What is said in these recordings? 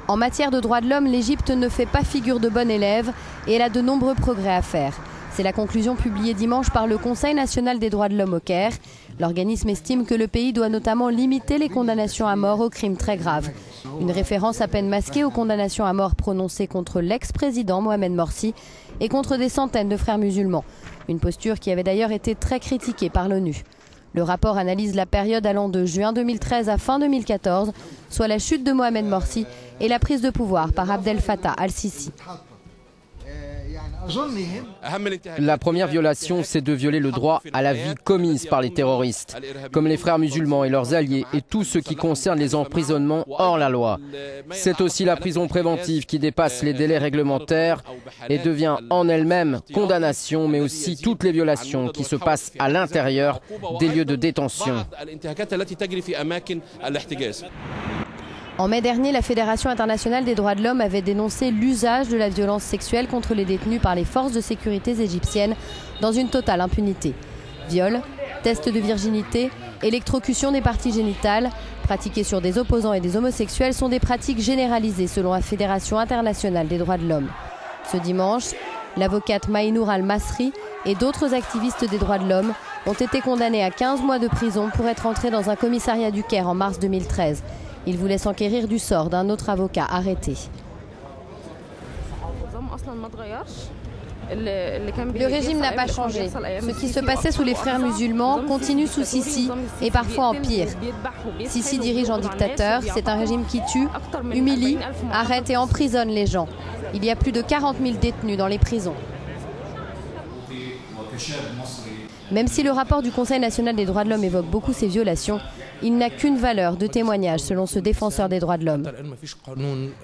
En matière de droits de l'homme, l'Égypte ne fait pas figure de bonne élève et elle a de nombreux progrès à faire. C'est la conclusion publiée dimanche par le Conseil national des droits de l'homme au Caire. L'organisme estime que le pays doit notamment limiter les condamnations à mort aux crimes très graves. Une référence à peine masquée aux condamnations à mort prononcées contre l'ex-président Mohamed Morsi et contre des centaines de frères musulmans. Une posture qui avait d'ailleurs été très critiquée par l'ONU. Le rapport analyse la période allant de juin 2013 à fin 2014, soit la chute de Mohamed Morsi et la prise de pouvoir par Abdel Fattah al-Sisi. La première violation, c'est de violer le droit à la vie commise par les terroristes, comme les frères musulmans et leurs alliés et tout ce qui concerne les emprisonnements hors la loi. C'est aussi la prison préventive qui dépasse les délais réglementaires et devient en elle-même condamnation, mais aussi toutes les violations qui se passent à l'intérieur des lieux de détention. En mai dernier, la Fédération internationale des droits de l'homme avait dénoncé l'usage de la violence sexuelle contre les détenus par les forces de sécurité égyptiennes dans une totale impunité. Viols, tests de virginité, électrocution des parties génitales, pratiquées sur des opposants et des homosexuels sont des pratiques généralisées selon la Fédération internationale des droits de l'homme. Ce dimanche, l'avocate Maïnour al-Masri et d'autres activistes des droits de l'homme ont été condamnés à 15 mois de prison pour être entrés dans un commissariat du Caire en mars 2013. Ils voulaient s'enquérir du sort d'un autre avocat arrêté. Le régime n'a pas changé. Ce qui se passait sous les frères musulmans continue sous Sisi et parfois empire. Sisi dirige en dictateur, c'est un régime qui tue, humilie, arrête et emprisonne les gens. Il y a plus de 40 000 détenus dans les prisons. Même si le rapport du Conseil national des droits de l'homme évoque beaucoup ces violations, il n'a qu'une valeur de témoignage selon ce défenseur des droits de l'homme.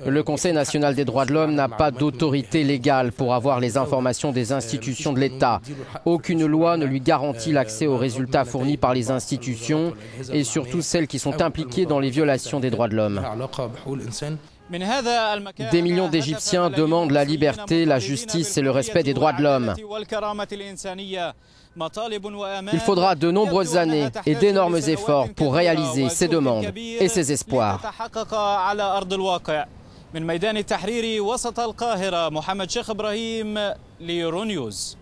Le Conseil national des droits de l'homme n'a pas d'autorité légale pour avoir les informations des institutions de l'État. Aucune loi ne lui garantit l'accès aux résultats fournis par les institutions et surtout celles qui sont impliquées dans les violations des droits de l'homme. Des millions d'Égyptiens demandent la liberté, la justice et le respect des droits de l'homme. Il faudra de nombreuses années et d'énormes efforts pour réaliser ces demandes et ces espoirs. من ميدان التحرير وسط القاهرة محمد شيخ إبراهيم ليورو نيوز.